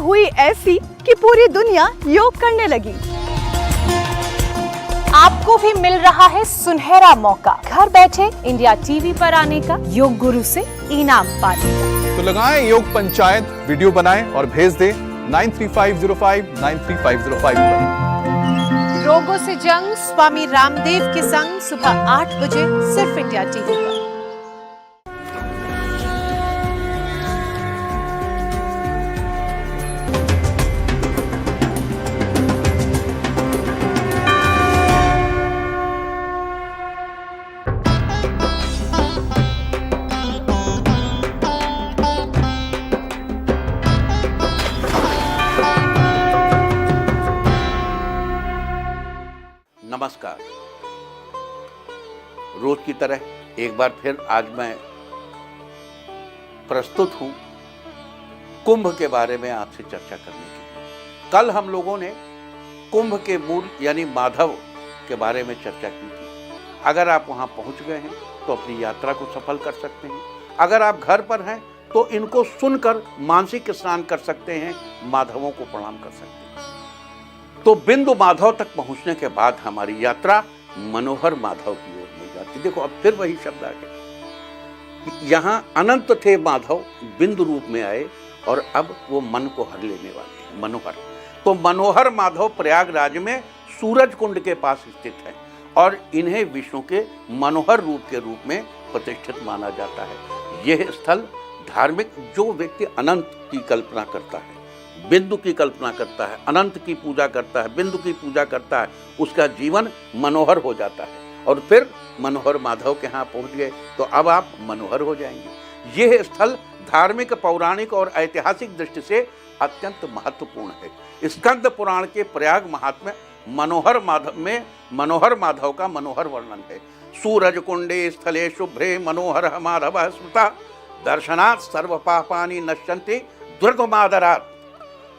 हुई ऐसी कि पूरी दुनिया योग करने लगी। आपको भी मिल रहा है सुनहरा मौका घर बैठे इंडिया टीवी पर आने का, योग गुरु से इनाम पाने का। तो लगाएं योग पंचायत, वीडियो बनाएं और भेज दें 9350593505 पर। रोगों से जंग स्वामी रामदेव के संग सुबह 8 बजे सिर्फ इंडिया टीवी पर। नमस्कार। रोज की तरह एक बार फिर आज मैं प्रस्तुत हूं कुंभ के बारे में आपसे चर्चा करने के लिए। कल हम लोगों ने कुंभ के मूल यानी माधव के बारे में चर्चा की थी। अगर आप वहां पहुंच गए हैं तो अपनी यात्रा को सफल कर सकते हैं। अगर आप घर पर हैं तो इनको सुनकर मानसिक स्नान कर सकते हैं, माधवों को प्रणाम कर सकते हैं। तो बिंदु माधव तक पहुंचने के बाद हमारी यात्रा मनोहर माधव की ओर मिल जाती। देखो अब फिर वही शब्द आ गया। यहां अनंत थे माधव, बिंदु रूप में आए और अब वो मन को हर लेने वाले हैं, मनोहर। तो मनोहर माधव प्रयागराज में सूरज कुंड के पास स्थित है और इन्हें विष्णु के मनोहर रूप के रूप में प्रतिष्ठित माना जाता है। यह स्थल धार्मिक, जो व्यक्ति अनंत की कल्पना करता है, बिंदु की कल्पना करता है, अनंत की पूजा करता है, बिंदु की पूजा करता है, उसका जीवन मनोहर हो जाता है। और फिर मनोहर माधव के यहाँ पहुंच गए तो अब आप मनोहर हो जाएंगे। यह स्थल धार्मिक, पौराणिक और ऐतिहासिक दृष्टि से अत्यंत महत्वपूर्ण है। स्कंद पुराण के प्रयाग महात्म्य मनोहर माधव का मनोहर वर्णन है। सूरज कुंडे स्थले शुभ्रे मनोहर माधव स्मृता दर्शनात् सर्व पापानि नश्यन्ति द्रुतमादरात्।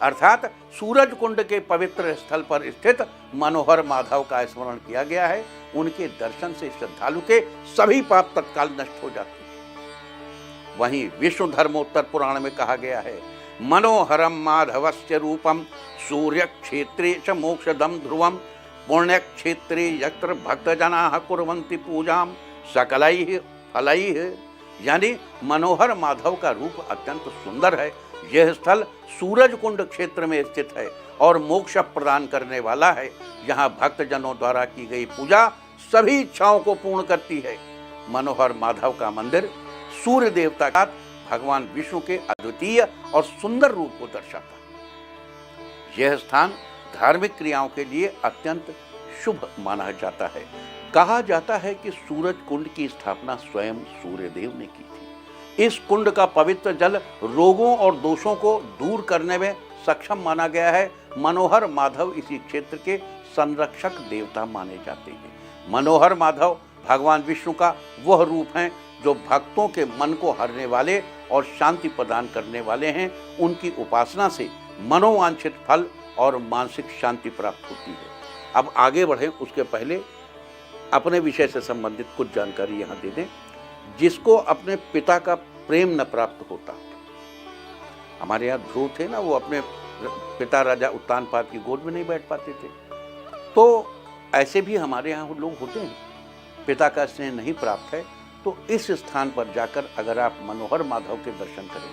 अर्थात सूरज कुंड के पवित्र स्थल पर स्थित मनोहर माधव का स्मरण किया गया है। उनके दर्शन से श्रद्धालु के सभी पाप तत्काल नष्ट हो जाते हैं। वहीं विष्णु धर्मोत्तर पुराण में कहा गया है, मनोहरम माधवस्य रूपम सूर्य क्षेत्रे च मोक्षदम ध्रुवम पुण्य क्षेत्रे यत्र भक्तजनाः कुर्वन्ति पूजाम सकलैः फलैः। यानी मनोहर माधव का रूप अत्यंत सुंदर है। यह स्थल सूरज कुंड क्षेत्र में स्थित है और मोक्ष प्रदान करने वाला है। यहाँ भक्तजनों द्वारा की गई पूजा सभी इच्छाओं को पूर्ण करती है। मनोहर माधव का मंदिर सूर्य देवता का भगवान विष्णु के अद्वितीय और सुंदर रूप को दर्शाता है। यह स्थान धार्मिक क्रियाओं के लिए अत्यंत शुभ माना जाता है। कहा जाता है कि सूरज कुंड की स्थापना स्वयं सूर्यदेव ने की थी। इस कुंड का पवित्र जल रोगों और दोषों को दूर करने में सक्षम माना गया है। मनोहर माधव इसी क्षेत्र के संरक्षक देवता माने जाते हैं। मनोहर माधव भगवान विष्णु का वह रूप है जो भक्तों के मन को हरने वाले और शांति प्रदान करने वाले हैं। उनकी उपासना से मनोवांछित फल और मानसिक शांति प्राप्त होती है। अब आगे बढ़ें उसके पहले अपने विषय से संबंधित कुछ जानकारी यहाँ दे दें। जिसको अपने पिता का प्रेम न प्राप्त होता, हमारे यहाँ ध्रुव थे ना, वो अपने पिता राजा उत्तानपाद की गोद में नहीं बैठ पाते थे। तो ऐसे भी हमारे यहाँ लोग होते हैं, पिता का स्नेह नहीं प्राप्त है। तो इस स्थान पर जाकर अगर आप मनोहर माधव के दर्शन करें,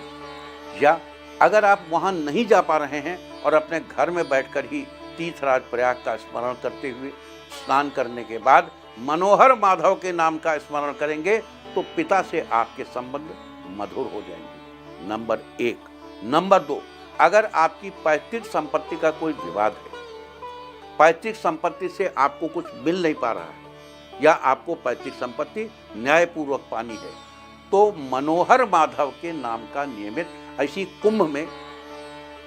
या अगर आप वहाँ नहीं जा पा रहे हैं और अपने घर में बैठकर ही तीर्थराज प्रयाग का स्मरण करते हुए स्नान करने के बाद मनोहर माधव के नाम का स्मरण करेंगे तो पिता से आपके संबंध मधुर हो जाएंगे। नंबर 1। नंबर 2, अगर आपकी पैतृक संपत्ति का कोई विवाद है, पैतृक संपत्ति से आपको कुछ मिल नहीं पा रहा है या आपको पैतृक संपत्ति न्यायपूर्वक पानी है, तो मनोहर माधव के नाम का नियमित ऐसी कुंभ में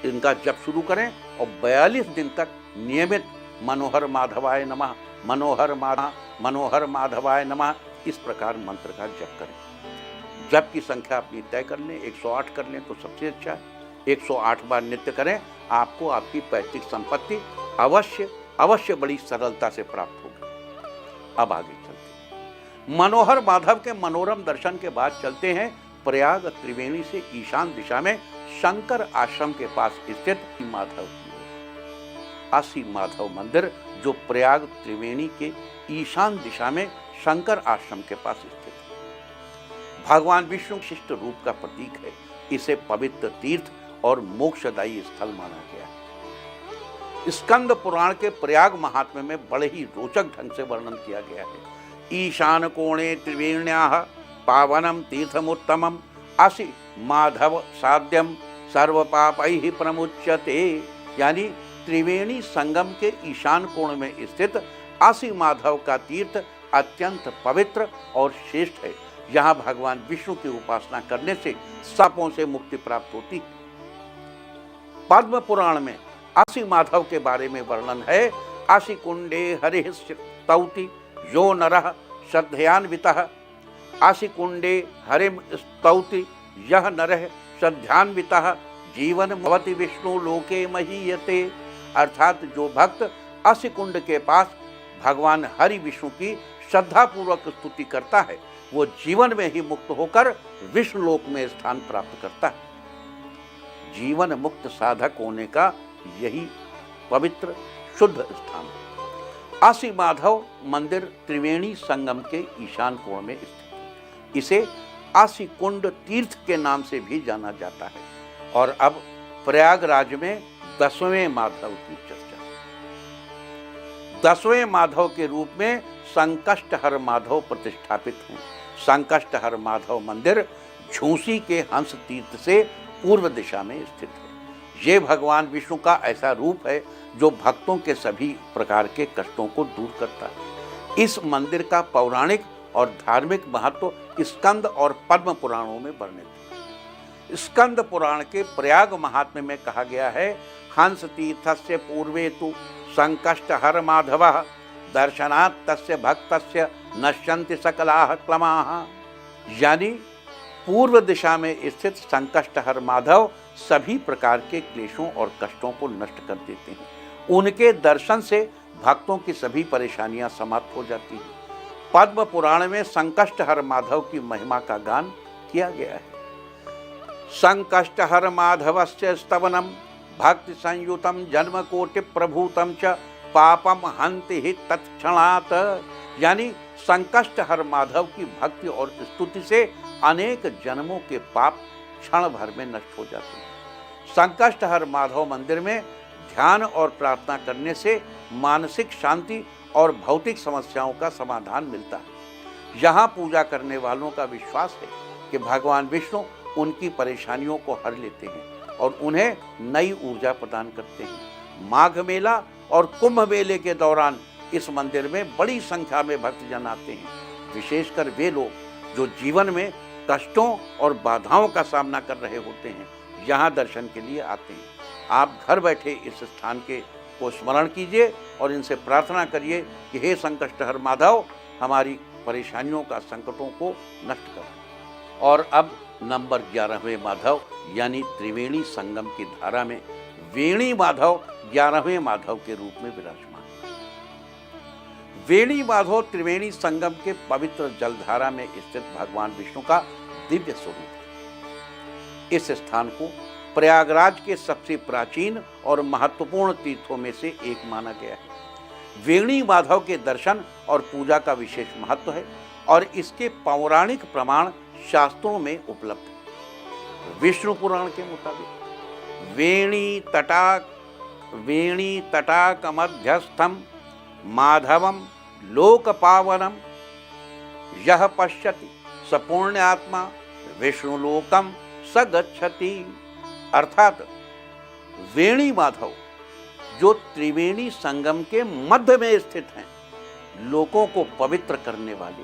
इनका जप शुरू करें और 42 दिन तक नियमित मनोहर माधवाय नमः, मनोहर माधवाय नमः इस प्रकार मंत्र का जप करें। जप की संख्या अपनी तय कर लें, 108 कर लें तो सबसे अच्छा है। 108 बार नित्य करें, आपको आपकी पैतृक संपत्ति अवश्य बड़ी सरलता से प्राप्त होगी। अब आगे चलते हैं। मनोहर माधव के मनोरम दर्शन के बाद चलते हैं प्रयाग त्रिवेणी से ईशान दिशा में शंकर आश्रम के पास स्थित माधव की ओर। आसी माधव मंदिर जो प्रयाग त्रिवेणी के ईशान दिशा में शंकर आश्रम के पास स्थित है, भगवान विष्णु शिष्ट रूप का प्रतीक है। इसे पवित्र तीर्थ और मोक्षदायी स्थल माना गया है। स्कंद पुराण के प्रयाग महात्म्य में बड़े ही रोचक ढंग से वर्णन किया गया है। ईशान कोणे त्रिवेण्याः पावनम तीर्थमुत्तमम आसी माधव साध्यम सर्व पापैः प्रमुच्यते। यानी त्रिवेणी संगम के ईशान कोण में स्थित आसी माधव का तीर्थ अत्यंत पवित्र और श्रेष्ठ है। यहाँ भगवान विष्णु की उपासना करने से सापों से मुक्ति प्राप्त होती है। पद्म पुराण में आसी माधव के बारे में वर्णन है। आसी कुंडे हरिः स्तौति यो नरः श्रद्धयान्वितः। आसी कुंडे हरिं स्तौति यह नरः श्रद्धयान्वितः जीवन भवति विष्णु लोके महीयते। अर्थात जो भक्त आसी कुंड के पास भगवान हरि विष्णु की श्रद्धा पूर्वक स्तुति करता है, वो जीवन में ही मुक्त होकर विष्णु लोक में स्थान प्राप्त करता है। जीवन मुक्त साधक होने का यही पवित्र शुद्ध स्थान है। आसी माधव मंदिर त्रिवेणी संगम के ईशान कोण में स्थित है। इसे आसी कुंड तीर्थ के नाम से भी जाना जाता है। और अब प्रयागराज में 10वें माधव की चर्चा। 10वें माधव के रूप में संकष्टहर माधव प्रतिष्ठापित हैं। संकष्टहर माधव मंदिर झूसी के हंस तीर्थ से पूर्व दिशा में स्थित है। ये भगवान विष्णु का ऐसा रूप है जो भक्तों के सभी प्रकार के कष्टों को दूर करता है। इस मंदिर का पौराणिक और धार्मिक महत्व स्कंद और पद्म पुराणों में वर्णित है। स्कंद पुराण के प्रयाग महात्म्य में कहा गया है, हंस तीर्थस्य पूर्वे तु संकष्टहर माधवः दर्शनात् तस्य भक्तस्य नश्यन्ति सकलाः क्लमाः। यानी पूर्व दिशा में स्थित संकष्टहर माधव सभी प्रकार के क्लेशों और कष्टों को नष्ट कर देते हैं। उनके दर्शन से भक्तों की सभी परेशानियां समाप्त हो जाती हैं। पद्म पुराण में संकष्टहर माधव की महिमा का गान किया गया है। संकष्टहर माधवस्य स्तवनम भक्ति संयुतम जन्म कोटि प्रभूतम च पापम हन्ति हि तत्क्षणात्। यानी संकष्टहर माधव की भक्ति और स्तुति से अनेक जन्मों के पाप क्षण भर में नष्ट हो जाते हैं। संकष्टहर माधव मंदिर में ध्यान और प्रार्थना करने से मानसिक शांति और भौतिक समस्याओं का समाधान मिलता है। यहाँ पूजा करने वालों का विश्वास है कि भगवान विष्णु उनकी परेशानियों को हर लेते हैं और उन्हें नई ऊर्जा प्रदान करते हैं। माघ मेला और कुंभ मेले के दौरान इस मंदिर में बड़ी संख्या में भक्तजन आते हैं। विशेषकर वे लोग जो जीवन में कष्टों और बाधाओं का सामना कर रहे होते हैं, यहाँ दर्शन के लिए आते हैं। आप घर बैठे इस स्थान को स्मरण कीजिए और इनसे प्रार्थना करिए कि हे संकष्टहर माधव, हमारी परेशानियों का संकटों को नष्ट करो। और अब नंबर 11वें माधव यानी त्रिवेणी संगम की धारा में वेणी माधव 11वें माधव के रूप में विराजमान। वेणी माधव त्रिवेणी संगम के पवित्र जलधारा में स्थित भगवान विष्णु का दिव्य स्वरूप है। इस स्थान को प्रयागराज के सबसे प्राचीन और महत्वपूर्ण तीर्थों में से एक माना गया है। वेणी माधव के दर्शन और पूजा का विशेष महत्व है और इसके पौराणिक प्रमाण शास्त्रों में उपलब्ध है। विष्णु पुराण के मुताबिक वेणी तटाक मध्यस्थम माधवम लोकपावनम यह पश्यति स पुण्यात्मा विष्णुलोकम स गच्छति। अर्थात वेणी माधव जो त्रिवेणी संगम के मध्य में स्थित हैं, लोगों को पवित्र करने वाले,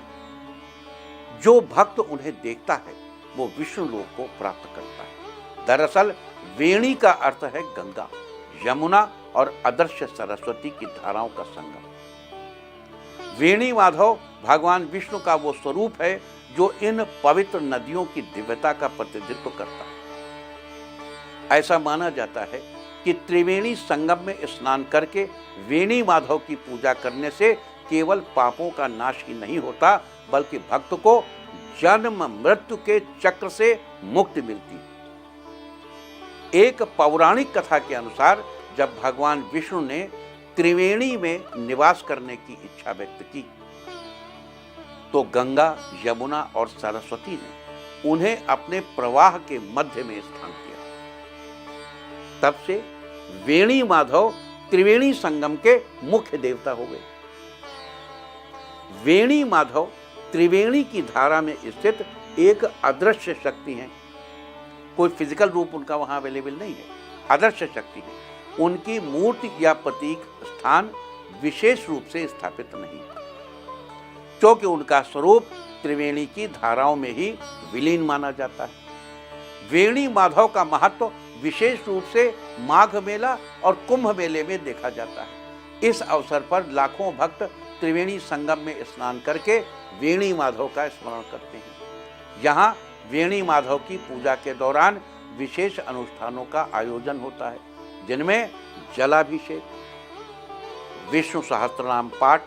जो भक्त उन्हें देखता है वो विष्णु लोक को प्राप्त करता है। दरअसल वेणी का अर्थ है गंगा, यमुना और अदृश्य सरस्वती की धाराओं का संगम। वेणी माधव भगवान विष्णु का वो स्वरूप है जो इन पवित्र नदियों की दिव्यता का प्रतिनिधित्व करता है। ऐसा माना जाता है कि त्रिवेणी संगम में स्नान करके वेणी माधव की पूजा करने से केवल पापों का नाश ही नहीं होता, बल्कि भक्त को जन्म मृत्यु के चक्र से मुक्ति मिलती है। एक पौराणिक कथा के अनुसार जब भगवान विष्णु ने त्रिवेणी में निवास करने की इच्छा व्यक्त की तो गंगा, यमुना और सरस्वती ने उन्हें अपने प्रवाह के मध्य में स्थान दिया। तब से वेणी माधव त्रिवेणी संगम के मुख्य देवता हो गए। वेणी माधव त्रिवेणी की धारा में स्थित एक अदृश्य शक्ति है। कोई फिजिकल रूप उनका वहां अवेलेबल नहीं है, अदृश्य शक्ति है। उनकी मूर्ति या प्रतीक स्थान विशेष रूप से स्थापित नहीं, क्योंकि उनका स्वरूप त्रिवेणी की धाराओं में ही विलीन माना जाता है। वेणी माधव का महत्व विशेष रूप से माघ मेला और कुंभ मेले में देखा जाता है। इस अवसर पर लाखों भक्त त्रिवेणी संगम में स्नान करके वेणी माधव का स्मरण करते हैं। यहाँ वेणी माधव की पूजा के दौरान विशेष अनुष्ठानों का आयोजन होता है, जिनमें जलाभिषेक, विष्णु सहस्त्रनाम पाठ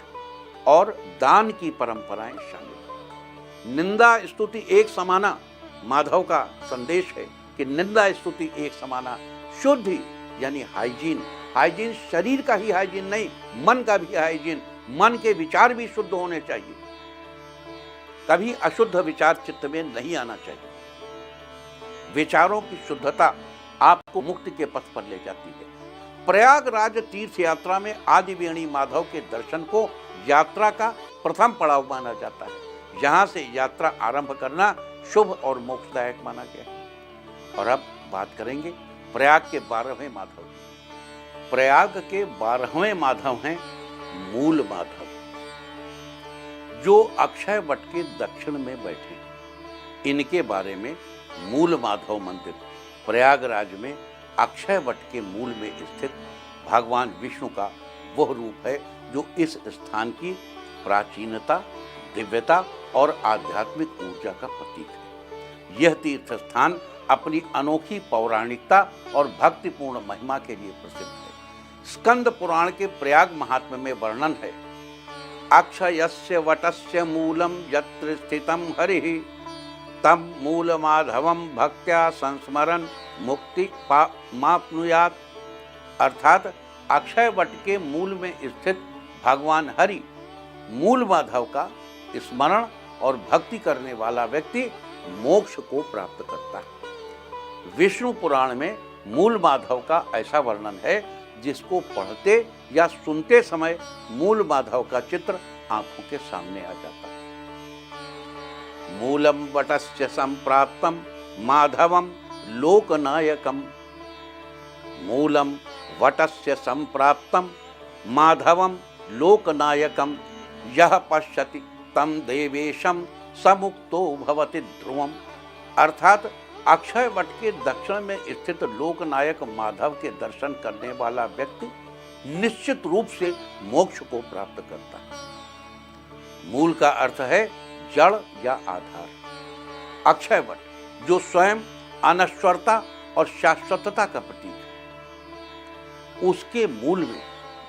और दान की परंपराएं शामिल। निंदा स्तुति एक समाना, माधव का संदेश है कि निंदा स्तुति एक समाना। शुद्धि यानी हाइजीन, हाइजीन शरीर का ही हाइजीन नहीं, मन का भी हाइजीन। मन के विचार भी शुद्ध होने चाहिए, कभी अशुद्ध विचार चित्त में नहीं आना चाहिए। विचारों की शुद्धता आपको मुक्ति के पथ पर ले जाती है। प्रयागराज तीर्थ यात्रा में आदि वेणी माधव के दर्शन को यात्रा का प्रथम पड़ाव माना जाता है। यहाँ से यात्रा आरंभ करना शुभ और मोक्षदायक माना गया है। और अब बात करेंगे प्रयाग के 12वें माधव। प्रयाग के 12वें माधव हैं मूल माधव, जो अक्षय वट के दक्षिण में बैठे। इनके बारे में मूल माधव मंदिर प्रयागराज में अक्षय वट के मूल में स्थित भगवान विष्णु का वह रूप है जो इस स्थान की प्राचीनता, दिव्यता और आध्यात्मिक ऊर्जा का प्रतीक है। यह तीर्थ स्थान अपनी अनोखी पौराणिकता और भक्तिपूर्ण महिमा के लिए प्रसिद्ध है। स्कंद पुराण के प्रयाग महात्म्य में वर्णन है, अक्षयस्य वटस्य मूलम यत्र स्थितं हरिः तम मूल माधवम भक्त्या संस्मरण मुक्ति माप्नुयात्। अर्थात अक्षय वट के मूल में स्थित भगवान हरि मूल माधव का स्मरण और भक्ति करने वाला व्यक्ति मोक्ष को प्राप्त करता है। विष्णु पुराण में मूल माधव का ऐसा वर्णन है जिसको पढ़ते या सुनते समय मूल माधव का चित्र आंखों के सामने आ जाता है। मूलम वटस्य संप्राप्तम माधवम लोकनायकम। मूलम वटस्य संप्राप्तम माधवम लोकनायकम यह पश्यति तम देवेशम समुक्तो भवति ध्रुवम। अर्थात अक्षय वट के दक्षिण में स्थित लोकनायक माधव के दर्शन करने वाला व्यक्ति निश्चित रूप से मोक्ष को प्राप्त करता है। मूल का अर्थ है जड़ या आधार। अक्षय वट जो स्वयं अनश्वरता और शाश्वतता का प्रतीक है, उसके मूल में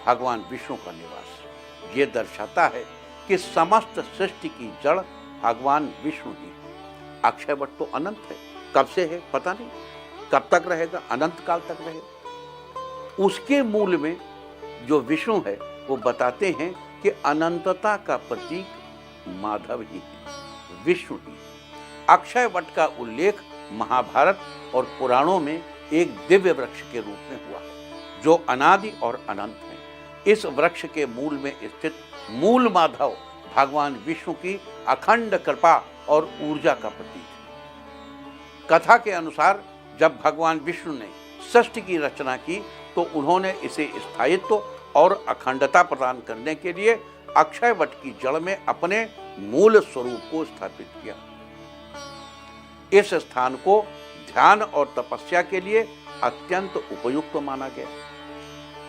भगवान विष्णु का निवास। ये दर्शाता है कि समस्त सृष्टि की जड़ भगवान विष्णु ही है। अक्षय वट तो अनंत है, कब से है पता नहीं, कब तक रहेगा, अनंत काल तक रहेगा। उसके मूल में जो विष्णु है वो बताते हैं कि अनंतता का प्रतीक माधव ही है, विष्णु ही। अक्षय वट का उल्लेख महाभारत और पुराणों में एक दिव्य वृक्ष के रूप में हुआ है जो अनादि और अनंत है। इस वृक्ष के मूल में स्थित मूल माधव भगवान विष्णु की अखंड कृपा और ऊर्जा का प्रतीक है। कथा के अनुसार जब भगवान विष्णु ने सृष्टि की रचना की तो उन्होंने इसे स्थायित्व और अखंडता प्रदान करने के लिए अक्षय वट की जड़ में अपने मूल स्वरूप को स्थापित किया। इस स्थान को ध्यान और तपस्या के लिए अत्यंत उपयुक्त माना गया।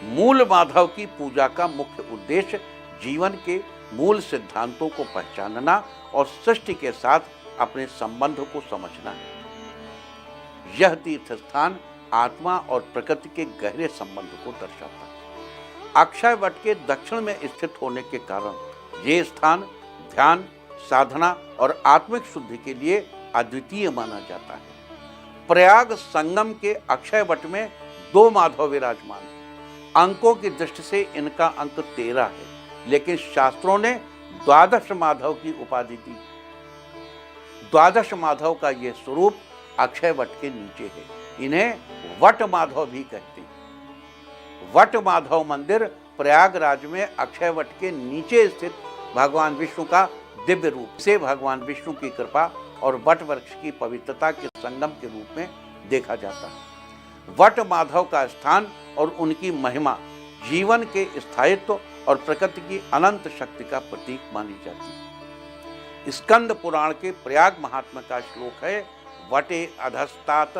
मूल माधव की पूजा का मुख्य उद्देश्य जीवन के मूल सिद्धांतों को पहचानना और सृष्टि के साथ अपने संबंध को समझना है। यह तीर्थ स्थान आत्मा और प्रकृति के गहरे संबंध को दर्शाता है। अक्षय वट के दक्षिण में स्थित होने के कारण ये स्थान ध्यान, साधना और आत्मिक शुद्धि के लिए अद्वितीय माना जाता है। प्रयाग संगम के अक्षय वट में 2 माधव विराजमान। अंकों की दृष्टि से इनका अंक 13 है, लेकिन शास्त्रों ने 12 माधव की उपाधि दी। 12 माधव का यह स्वरूप अक्षय वट के नीचे है। इन्हें वट माधव भी कहते हैं। वट माधव मंदिर प्रयागराज में अक्षय वट के नीचे स्थित भगवान विष्णु का दिव्य रूप से भगवान विष्णु की कृपा और वट वृक्ष की पवित्रता के संगम के रूप में देखा जाता है। वट माधव का स्थान और उनकी महिमा जीवन के स्थायित्व और प्रकृति की अनंत शक्ति का प्रतीक मानी जाती है। स्कंद पुराण के प्रयाग महात्म्य का श्लोक है, वटे अधस्तात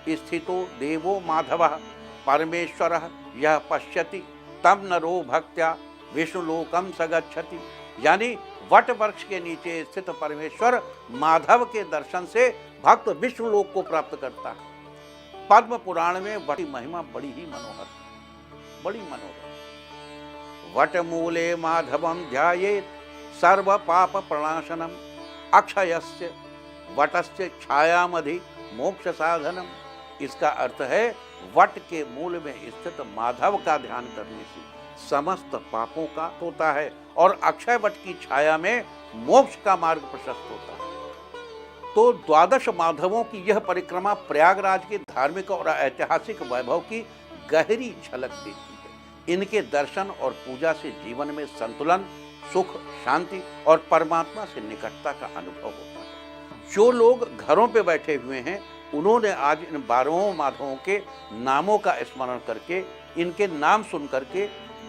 स्थितो देवो माधवः परमेश्वरः यह पश्यति तम नरो भक्त्या विष्णुलोकम सगच्छति। यानी वट वृक्ष के नीचे स्थित परमेश्वर माधव के दर्शन से भक्त विष्णु लोक को प्राप्त करता है। पद्म पुराण में वट की महिमा बड़ी ही मनोहर, बड़ी मनोहर। वट मूले माधवम ध्यायेत सर्व पाप प्रणाशनम अक्षयस्य वटस्य छायामधि मोक्ष साधनम। इसका अर्थ है वट के मूल में स्थित माधव का ध्यान करने से समस्त पापों का होता है और अक्षय वट की छाया में मोक्ष का मार्ग प्रशस्त होता है। तो 12 माधवों की यह परिक्रमा प्रयागराज के धार्मिक और ऐतिहासिक वैभव की गहरी झलक देती है। इनके दर्शन और पूजा से जीवन में संतुलन, सुख, शांति और परमात्मा से निकटता का अनुभव होता है। जो लोग घरों पे बैठे हुए हैं उन्होंने आज इन 12 माधवों के नामों का स्मरण करके, इनके नाम सुन करके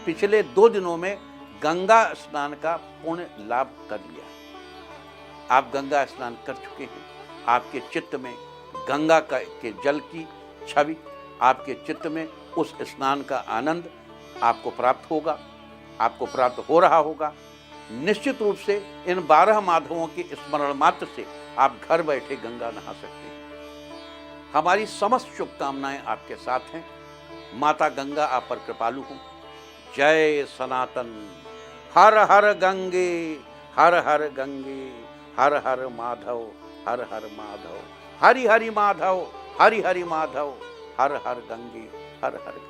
पिछले 2 दिनों में गंगा स्नान का पुण्य लाभ कर लिया। आप गंगा स्नान कर चुके हैं। आपके चित्त में गंगा के जल की छवि, आपके चित्त में उस स्नान का आनंद आपको प्राप्त होगा, आपको प्राप्त हो रहा होगा। निश्चित रूप से इन 12 माधवों के स्मरण मात्र से आप घर बैठे गंगा नहा सकते हैं। हमारी समस्त शुभकामनाएं आपके साथ हैं। माता गंगा आप पर कृपालु हो। जय सनातन। हर हर गंगे, हर हर गंगे, हर हर माधव, हर हर माधव, हरि हरि माधव, हरि हरि माधव, हर हर गंगे, हर हर गंगे।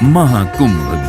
महाकुंभ